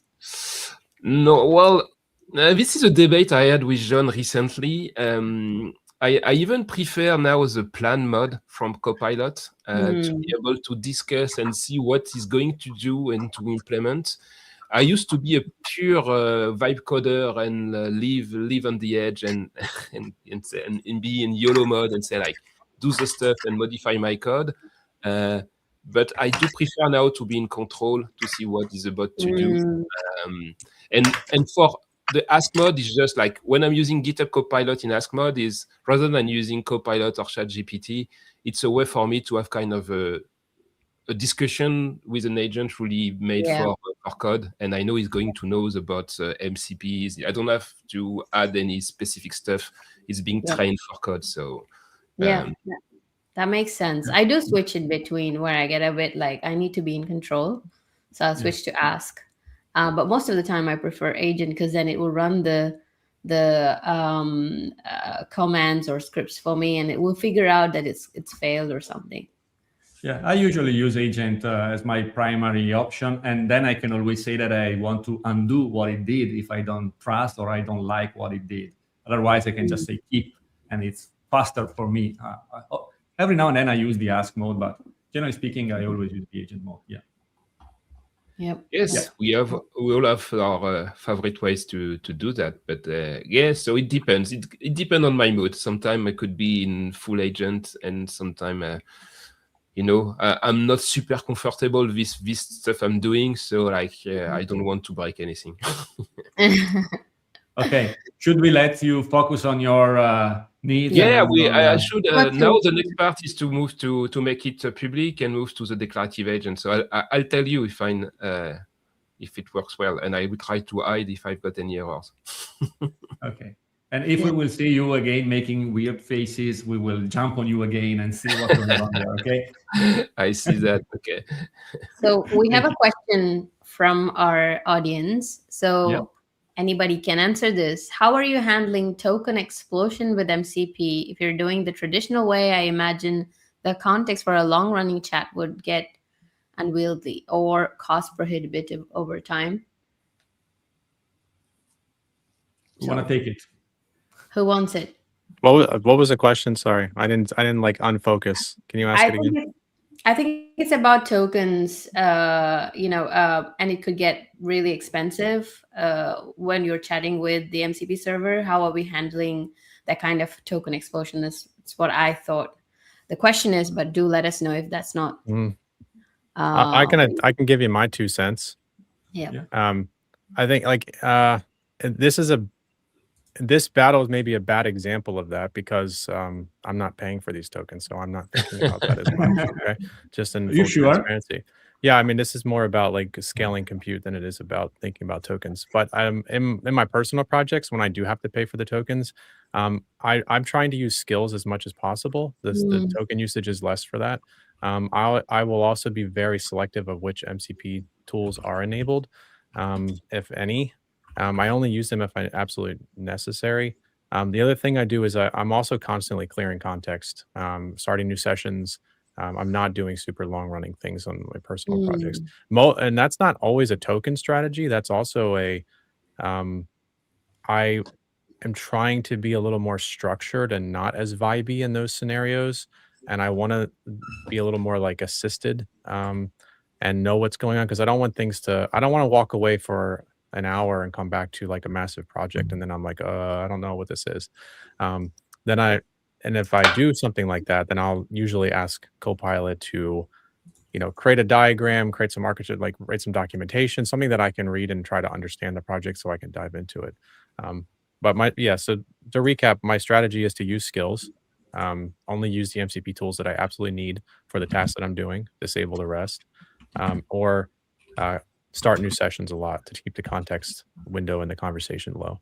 No, well, this is a debate I had with John recently. I even prefer now the plan mode from Copilot to be able to discuss and see what is going to do and to implement. I used to be a pure vibe coder and live on the edge and be in YOLO mode and say, like, do the stuff and modify my code. But I do prefer now to be in control to see what is about to do. And for the ask mode, is just like when I'm using GitHub Copilot in ask mode, is rather than using Copilot or ChatGPT, it's a way for me to have kind of a discussion with an agent really made for code, and I know he's going to know about MCPs. I don't have to add any specific stuff. It's being trained for code, so that makes sense. I do switch in between where I get a bit like I need to be in control, so I'll switch to ask. But most of the time I prefer agent because then it will run the commands or scripts for me, and it will figure out that it's failed or something. Yeah, I usually use agent as my primary option, and then I can always say that I want to undo what it did if I don't trust or I don't like what it did. Otherwise, I can just say keep, and it's faster for me. Every now and then I use the ask mode, but generally speaking, I always use the agent mode. Yeah. Yep. Yes, we all have our favorite ways to do that, but so it depends. It depends on my mood. Sometimes I could be in full agent, and sometimes I'm not super comfortable with this stuff I'm doing, so like I don't want to break anything. Okay, should we let you focus on your needs? Yeah, I should. Now the next part is to move to make it public and move to the declarative agent. So I'll tell you if it works well, and I will try to hide if I've got any errors. Okay. And if we will see you again making weird faces, we will jump on you again and see what's going on there, okay? I see that, okay. So we have a question from our audience. So anybody can answer this. How are you handling token explosion with MCP? If you're doing the traditional way, I imagine the context for a long-running chat would get unwieldy or cost prohibitive over time. You want to take it? Who wants it? What was the question? Sorry, I didn't like unfocus. Can you ask it again? I think it's about tokens, and it could get really expensive when you're chatting with the MCP server. How are we handling that kind of token explosion? That's what I thought the question is, but do let us know if that's not. I can give you my 2 cents. Yeah. I think this battle is maybe a bad example of that because I'm not paying for these tokens, so I'm not thinking about that as much. Okay, just in full transparency. Yeah, I mean, this is more about like scaling compute than it is about thinking about tokens. But in my personal projects, when I do have to pay for the tokens, I'm trying to use skills as much as possible. The token usage is less for that. I will also be very selective of which MCP tools are enabled, if any. I only use them if I absolutely necessary. The other thing I do is I'm also constantly clearing context, starting new sessions. I'm not doing super long running things on my personal projects. And that's not always a token strategy. That's also I am trying to be a little more structured and not as vibey in those scenarios. and I want to be a little more like assisted and know what's going on, because I don't want to walk away for an hour and come back to like a massive project and then I'm like, I don't know what this is. And if I do something like that, then I'll usually ask Copilot to, create a diagram, create some architecture, like write some documentation, something that I can read and try to understand the project so I can dive into it. So to recap, my strategy is to use skills, only use the MCP tools that I absolutely need for the tasks that I'm doing, disable the rest, or start new sessions a lot to keep the context window and the conversation low.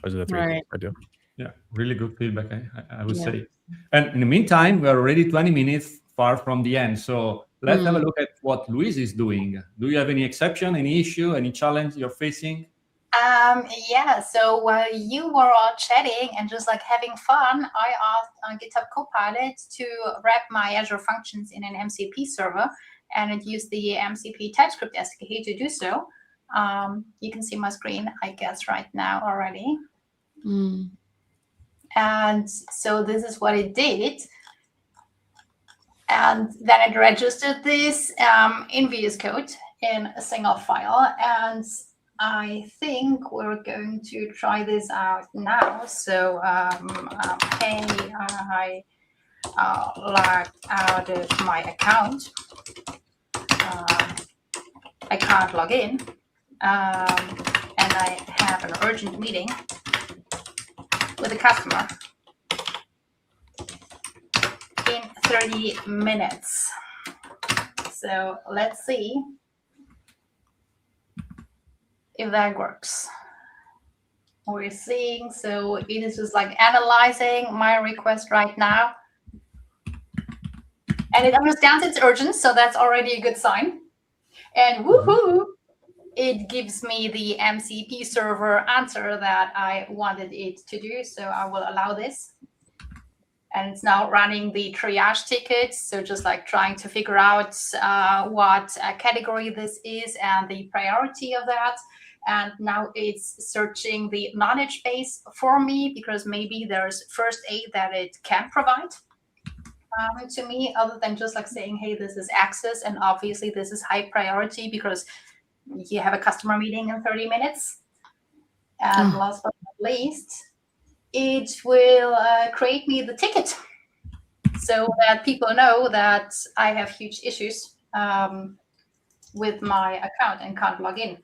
Those are the three things I do. Yeah, really good feedback, I would say. And in the meantime, we're already 20 minutes far from the end. So let's have a look at what Luis is doing. Do you have any exception, any issue, any challenge you're facing? Yeah, so while you were all chatting and just like having fun, I asked on GitHub Copilot to wrap my Azure functions in an MCP server, and it used the MCP TypeScript SDK to do so. You can see my screen, I guess, right now already. And so this is what it did. And then it registered this in VS Code in a single file. And I think we're going to try this out now. So hey, I logged out of my account. I can't log in. And I have an urgent meeting with a customer in 30 minutes. So let's see if that works. We're seeing, so it is just like analyzing my request right now. And it understands it's urgent, so that's already a good sign. And woohoo! It gives me the MCP server answer that I wanted it to do, so I will allow this. And it's now running the triage ticket, so just like trying to figure out what category this is and the priority of that. And now it's searching the knowledge base for me, because maybe there's first aid that it can provide to me, other than just like saying, hey, this is access, and obviously this is high priority because you have a customer meeting in 30 minutes. And last but not least, it will create me the ticket so that people know that I have huge issues with my account and can't log in.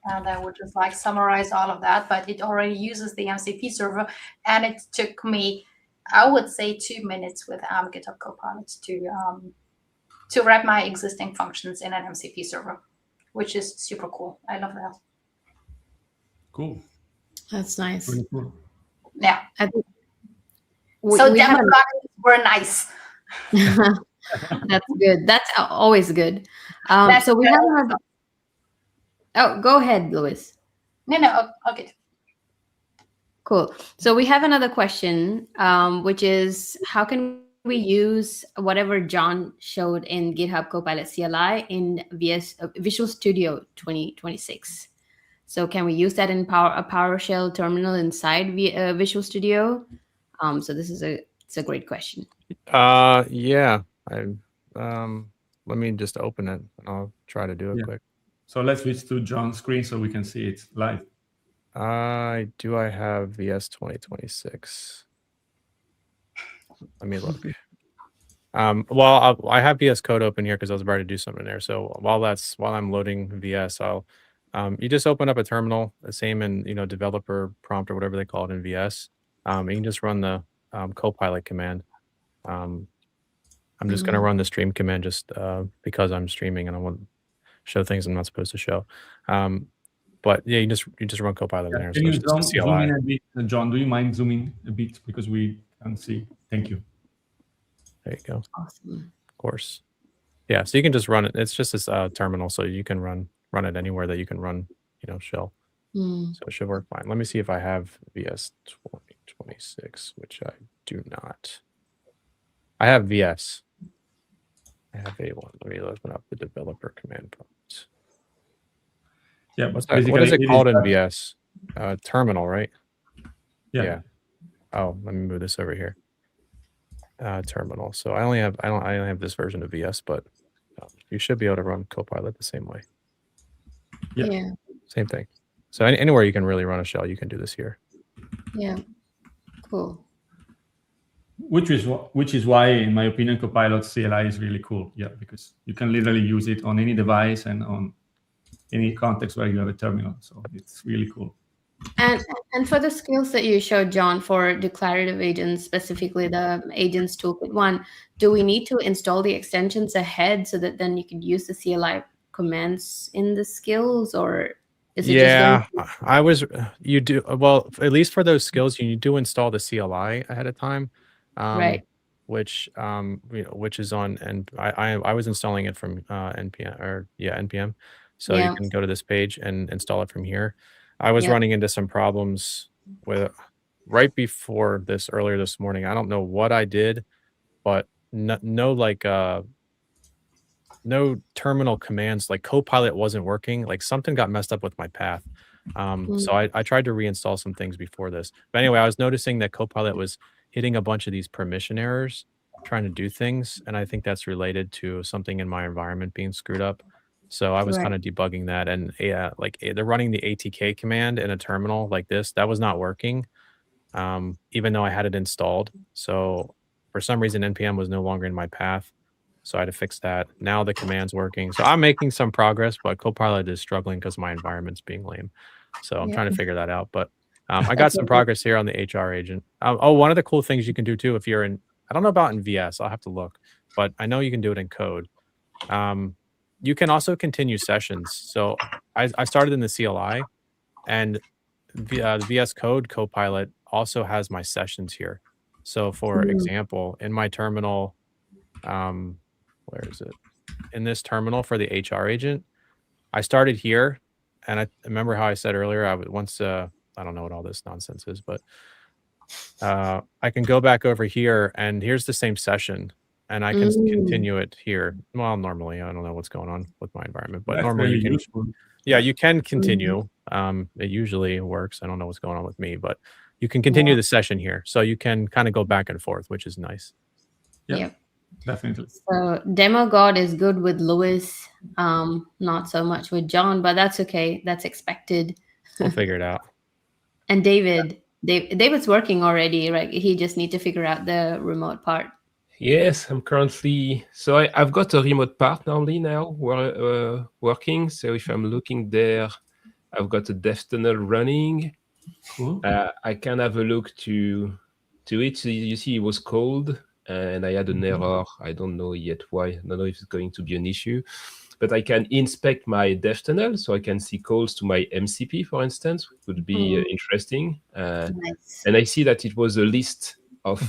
And I would just like summarize all of that, but it already uses the MCP server, and it took me, I would say, 2 minutes with GitHub Copilot to wrap my existing functions in an MCP server, which is super cool. I love that. Cool. That's nice. Really cool. Yeah. So demo were nice. That's good. That's always good. So we have another. Oh, go ahead, Luis. No, okay. Cool. So we have another question, which is, how can we use whatever John showed in GitHub Copilot CLI in Visual Studio 2026? So can we use that in a PowerShell terminal inside Visual Studio? So this is it's a great question. Yeah. Let me just open it and I'll try to do it quick. So let's switch to John's screen so we can see it live. Do I have VS 2026? Let me look. Well, I have VS Code open here because I was about to do something there. So while I'm loading VS, you just open up a terminal, the same in developer prompt or whatever they call it in VS. You can just run the Copilot command. I'm just going to run the stream command just because I'm streaming and I want to show things I'm not supposed to show. But yeah, you just run Copilot in there. Can you zoom in a bit, John? Do you mind zooming a bit because we can't see? Thank you. There you go. Awesome. Of course. Yeah, so you can just run it. It's just this terminal, so you can run it anywhere that you can run, shell. So it should work fine. Let me see if I have VS 2026, which I do not. I have VS. I have A1. Let me open up the developer command prompt. Yeah, what is it called in VS? Terminal, right? Yeah. Oh, let me move this over here. terminal. So I only have this version of VS, but you should be able to run Copilot the same way. Yeah. Same thing. So anywhere you can really run a shell, you can do this here. Yeah. Cool. Which is why, in my opinion, Copilot CLI is really cool. Yeah, because you can literally use it on any device and on any context where you have a terminal. So it's really cool. And for the skills that you showed, John, for declarative agents, specifically the Agents Toolkit one, do we need to install the extensions ahead so that then you can use the CLI commands in the skills, or is it you do, well, at least for those skills, you do install the CLI ahead of time. Right. Which which is on, and I was installing it from npm. So you can go to this page and install it from here. I was running into some problems with right before this earlier this morning. I don't know what I did, but no terminal commands, like Copilot wasn't working. Like something got messed up with my path. So I tried to reinstall some things before this. But anyway, I was noticing that Copilot was hitting a bunch of these permission errors trying to do things. And I think that's related to something in my environment being screwed up. So I was kind of debugging that. And like they're running the ATK command in a terminal like this. That was not working, even though I had it installed. So for some reason, NPM was no longer in my path. So I had to fix that. Now the command's working. So I'm making some progress, but Copilot is struggling because my environment's being lame. So I'm trying to figure that out. But I got some progress here on the HR agent. One of the cool things you can do too, if you're in, I don't know about in VS, I'll have to look, but I know you can do it in code. You can also continue sessions. So I started in the CLI, and the VS Code Copilot also has my sessions here. So for example, in my terminal, where is it? In this terminal for the HR agent, I started here, and I remember how I said earlier, I would once, I don't know what all this nonsense is, but I can go back over here, and here's the same session, and I can continue it here. Well, normally, I don't know what's going on with my environment, but normally you can, you can continue. It usually works. I don't know what's going on with me, but you can continue the session here. So you can kind of go back and forth, which is nice. Yep. Definitely. So Demo God is good with Lewis, not so much with John, but that's okay. That's expected. We'll figure it out. And David's working already, right? He just need to figure out the remote part. Yes, I'm currently, so I've got a remote part normally now working. So if I'm looking there, I've got a dev tunnel running. Cool. I can have a look to it. So you see, it was cold, and I had an error. I don't know yet why. I don't know if it's going to be an issue, but I can inspect my dev tunnel, so I can see calls to my MCP, for instance, which would be interesting. Nice. And I see that it was a list of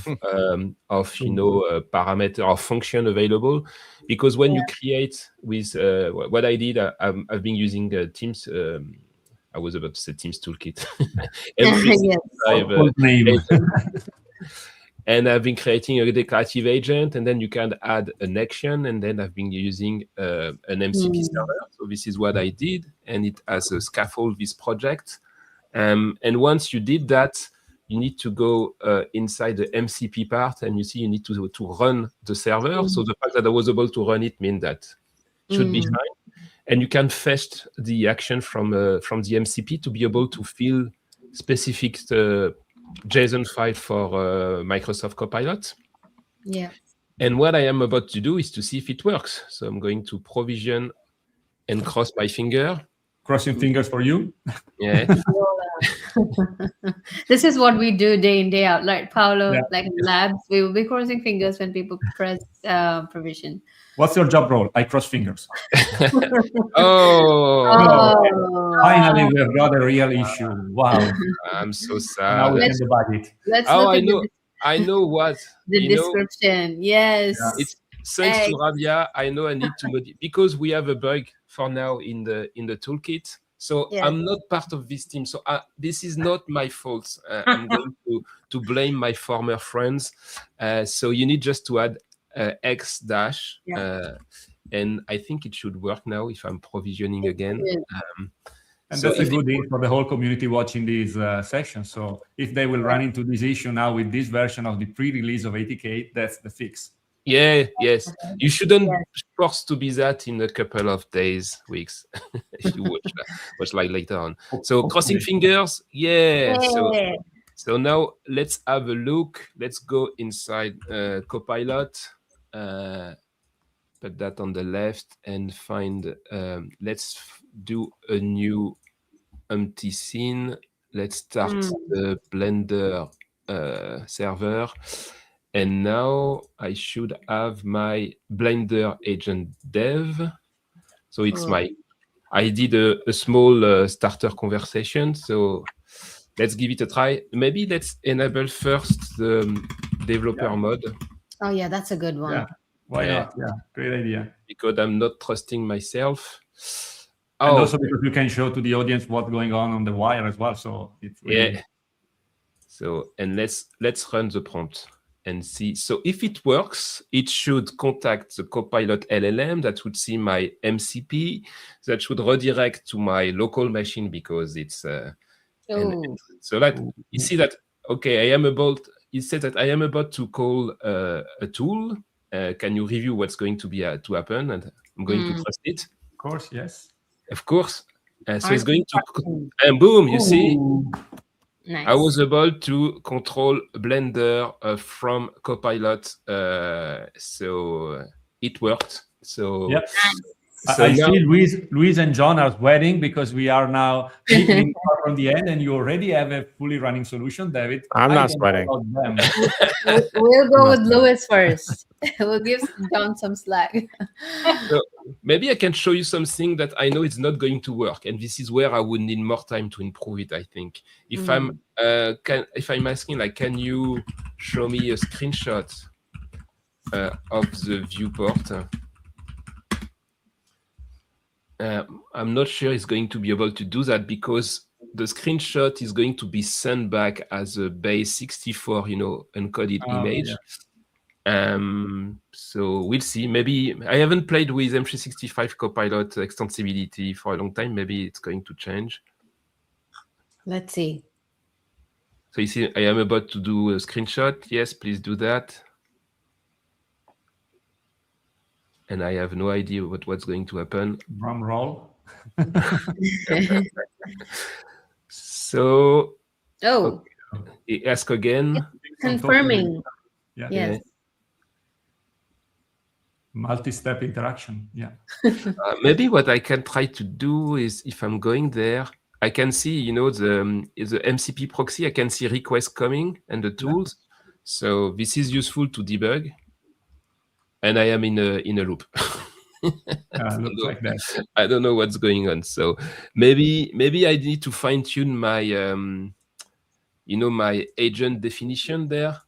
parameter or function available, because when you create with what I did, I've been using Teams. I was about to say Teams Toolkit. And I've been creating a declarative agent, and then you can add an action, and then I've been using an MCP server. So this is what I did, and it has a scaffold this project. And once you did that, you need to go inside the MCP part, and you see you need to run the server. So the fact that I was able to run it means that it should be fine. And you can fetch the action from the MCP to be able to fill specific JSON file for Microsoft Copilot. Yeah. And what I am about to do is to see if it works. So I'm going to provision and cross my finger. Crossing fingers for you. Yeah. This is what we do day in, day out. Like Paulo, like in labs, we will be crossing fingers when people press provision. What's your job role? I cross fingers. Oh. Finally, we have got a real issue. Wow. I'm so sad. Now we can debug it. Let's look at I know what. the description. Yes. It's thanks to Rabia. I know I need to modify, because we have a bug for now in the toolkit. So I'm not part of this team. So this is not my fault. I'm going to blame my former friends. So you need just to add X dash. And I think it should work now if I'm provisioning again. And So that's a good thing for the whole community watching these sessions. So if they will run into this issue now with this version of the pre-release of ATK, that's the fix. Yeah, yes. You shouldn't force to be that in a couple of days, weeks, if you watch like later on. So crossing fingers, yeah. So now let's have a look. Let's go inside Copilot. Put that on the left and find, let's do a new empty scene. Let's start the Blender server. And now I should have my Blender agent dev. So it's I did a small starter conversation. So let's give it a try. Maybe let's enable first the developer mode. Oh yeah, that's a good one. Yeah. Why not? Yeah, great idea. Because I'm not trusting myself. And also because you can show to the audience what's going on the wire as well. So it's really... So, and let's run the prompt and see. So if it works, it should contact the Copilot LLM that would see my MCP, that should redirect to my local machine because it's so that you see that, okay, it said that I am about to call a tool. Can you review what's going to be to happen? And I'm going to trust it. Of course, yes. Of course. So it's going to, and boom, you see, nice. I was able to control Blender from Copilot. So it worked. So, yep. So I see Luis and John are sweating because we are now from the end and you already have a fully running solution, David. I'm not sweating. We'll go with Luis first. We'll give John some slack. So maybe I can show you something that I know it's not going to work, and this is where I would need more time to improve it. I think if I'm asking, like, can you show me a screenshot of the viewport? I'm not sure it's going to be able to do that because the screenshot is going to be sent back as a base 64, encoded image. Yeah. So we'll see. Maybe I haven't played with M365 Copilot extensibility for a long time. Maybe it's going to change. Let's see. So you see, I am about to do a screenshot. Yes, please do that. And I have no idea what's going to happen. Drum roll. So, okay. Ask again. Confirming. Yeah. Yes. Multi-step interaction. Yeah. Maybe what I can try to do is, if I'm going there, I can see, the MCP proxy. I can see requests coming and the tools. Yeah. So this is useful to debug. And I am in a loop. Looks like that. I don't know what's going on. So maybe I need to fine tune my, my agent definition there.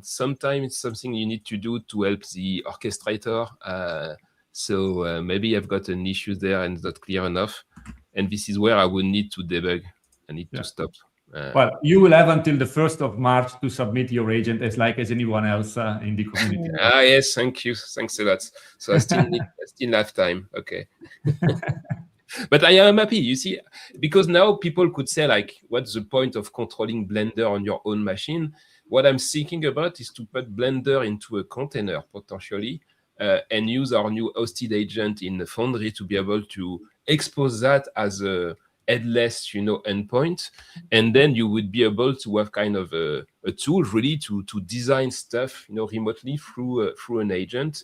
Sometimes it's something you need to do to help the orchestrator. So maybe I've got an issue there and it's not clear enough. And this is where I will need to debug. I need to stop. Well, you will have until the 1st of March to submit your agent as anyone else in the community. Yes, thank you. Thanks a lot. So I still have time. Okay. But I am happy, you see, because now people could say, like, what's the point of controlling Blender on your own machine? What I'm thinking about is to put Blender into a container, potentially, and use our new hosted agent in the Foundry to be able to expose that as a headless, endpoint, and then you would be able to have kind of a tool really to design stuff, remotely through an agent.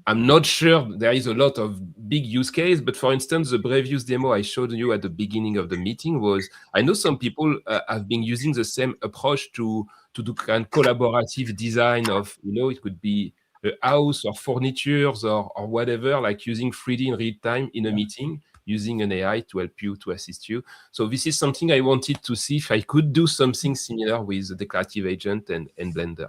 I'm not sure there is a lot of big use case, but for instance, the previous demo I showed you at the beginning of the meeting was, I know some people have been using the same approach to do kind of collaborative design of, it could be a house or furnitures or whatever, like using 3D in real time in a meeting, using an AI to help you, to assist you. So this is something I wanted to see if I could do something similar with the declarative agent and Blender.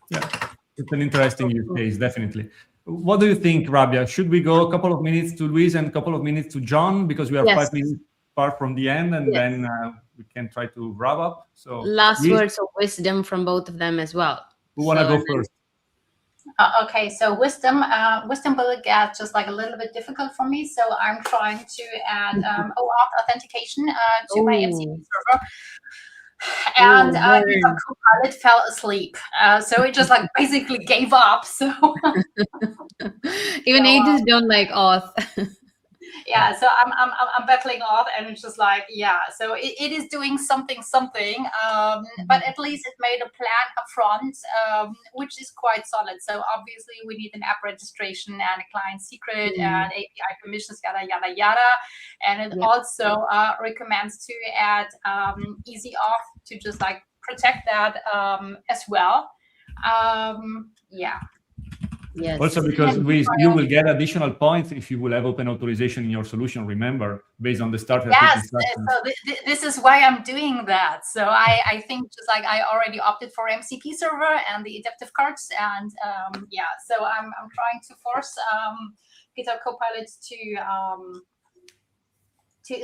Yeah, it's an interesting use case, definitely. What do you think, Rabia? Should we go a couple of minutes to Luis and a couple of minutes to John, because we are 5 minutes apart from the end, and then we can try to wrap up. So last words of wisdom from both of them as well. Who want to go first? Okay, so wisdom will get just like a little bit difficult for me. So I'm trying to add OAuth authentication to my MCP server. And Copilot fell asleep. So it just like basically gave up. So even agents don't like auth. yeah, so I'm battling auth, and it's just like, yeah, so it is doing something, but at least it made a plan up front, which is quite solid. So obviously we need an app registration and a client secret and API permissions, yada yada yada, and it also recommends to add easy auth to just like protect that as well. Yeah. Yes. Also, because you will get additional points if you will have open authorization in your solution, remember, based on the starter kit instructions. So this is why I'm doing that. So I think just like I already opted for MCP server and the adaptive cards, and yeah, so I'm trying to force GitHub Copilot to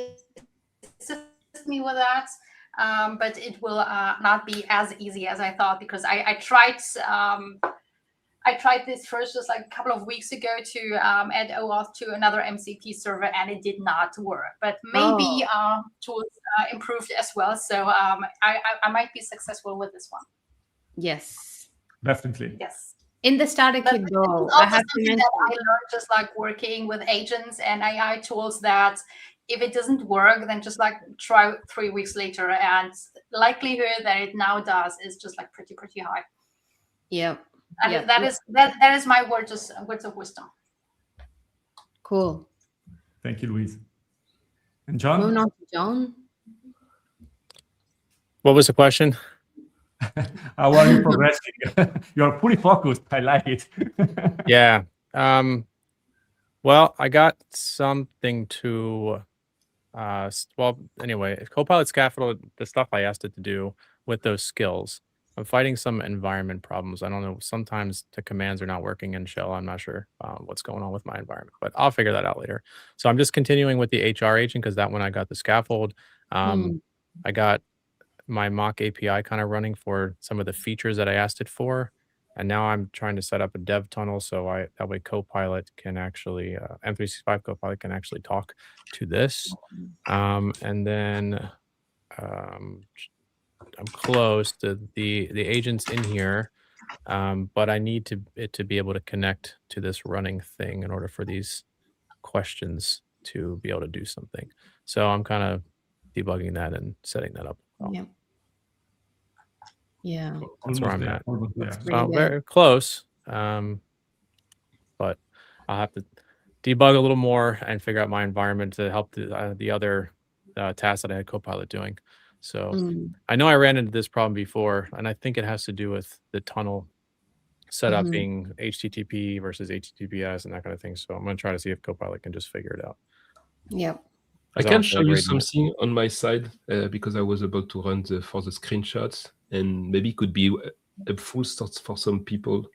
assist me with that. But it will not be as easy as I thought, because I tried this first just like a couple of weeks ago to add OAuth to another MCP server, and it did not work. But maybe tools improved as well. So I might be successful with this one. Yes. Definitely. Yes. In the starter kit, though, I have to mention that I learned just like working with agents and AI tools that if it doesn't work, then just like try 3 weeks later, and likelihood that it now does is just like pretty high. Yep. And that is my words of wisdom. Cool. Thank you, Louise. And John? Moving on to John. What was the question? How are you progressing? You're pretty focused. I like it. Yeah. Well, I got something to, well, anyway, Copilot Scaffold, the stuff I asked it to do with those skills. I'm fighting some environment problems. I don't know. Sometimes the commands are not working in shell. I'm not sure what's going on with my environment, but I'll figure that out later. So I'm just continuing with the HR agent, because that one I got the scaffold. I got my mock API kind of running for some of the features that I asked it for. And now I'm trying to set up a dev tunnel so that way Copilot can actually, M365 Copilot can actually talk to this. And then I'm close to the agents in here, but I need it to be able to connect to this running thing in order for these questions to be able to do something. So I'm kind of debugging that and setting that up. Yep. Yeah. That's where I'm at. So very close, but I'll have to debug a little more and figure out my environment to help the other tasks that I had Copilot doing. So I know I ran into this problem before, and I think it has to do with the tunnel setup being HTTP versus HTTPS and that kind of thing. So I'm going to try to see if Copilot can just figure it out. Yep. I can show you something on my side because I was about to run for the screenshots, and maybe it could be a full start for some people.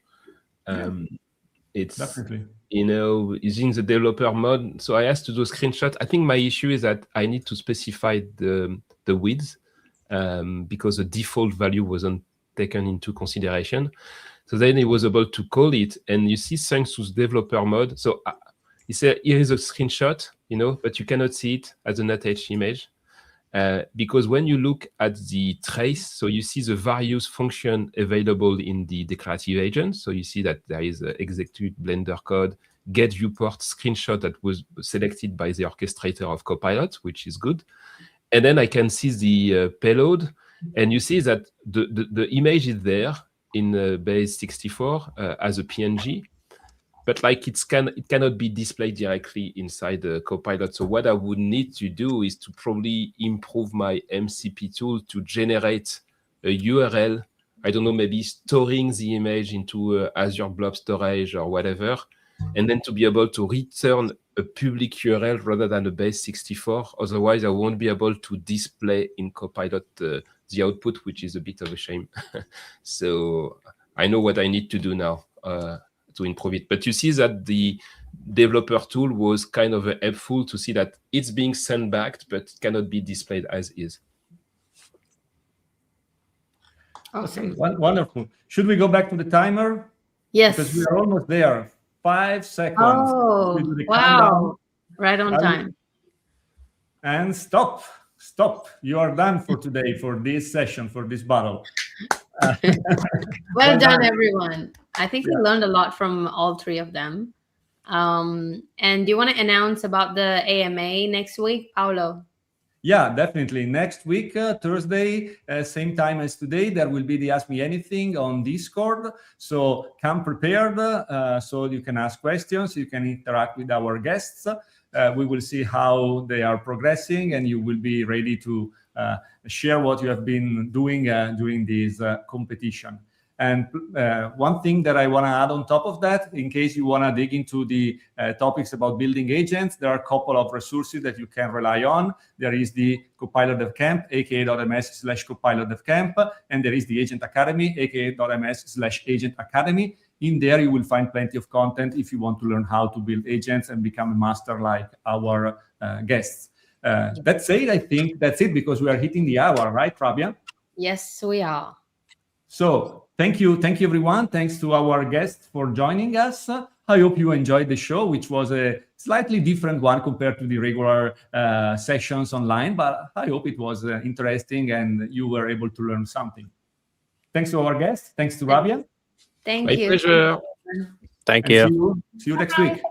It's definitely, using the developer mode. So I asked to do a screenshot. I think my issue is that I need to specify the width because the default value wasn't taken into consideration. So then it was able to call it, and you see, thanks to the developer mode. So he said, here is a screenshot, but you cannot see it as a .h image because when you look at the trace, so you see the various function available in the declarative agent. So you see that there is execute Blender code, get viewport screenshot that was selected by the orchestrator of Copilot, which is good. And then I can see the payload, and you see that the image is there in base 64 as a PNG, but like it cannot be displayed directly inside the Copilot. So what I would need to do is to probably improve my MCP tool to generate a URL. I don't know, maybe storing the image into Azure Blob Storage or whatever, and then to be able to return a public URL rather than a base 64. Otherwise, I won't be able to display in Copilot the output, which is a bit of a shame. So I know what I need to do now to improve it. But you see that the developer tool was kind of helpful to see that it's being sent back, but cannot be displayed as is. Awesome. Okay, wonderful. Should we go back to the timer? Yes. Because we are almost there. 5 seconds. Oh, We do the wow. countdown. Right on time. And stop. You are done for today, for this session, for this battle. Well done, everyone. I think we learned a lot from all three of them. And do you want to announce about the AMA next week, Paulo? Yeah, definitely. Next week, Thursday, same time as today, there will be the Ask Me Anything on Discord. So come prepared so you can ask questions, you can interact with our guests. We will see how they are progressing, and you will be ready to share what you have been doing during this competition. And one thing that I want to add on top of that, in case you want to dig into the topics about building agents, there are a couple of resources that you can rely on. There is the Copilot Dev Camp, aka.ms/Copilot Dev Camp, and there is the Agent Academy, aka.ms/Agent Academy. In there, you will find plenty of content if you want to learn how to build agents and become a master like our guests. That's it. I think that's it, because we are hitting the hour, right, Rabia? Yes, we are. So thank you, everyone. Thanks to our guests for joining us. I hope you enjoyed the show, which was a slightly different one compared to the regular sessions online, but I hope it was interesting and you were able to learn something. Thanks to our guests. Thanks to Rabia. Thank My you. pleasure. Thank you. See you next week.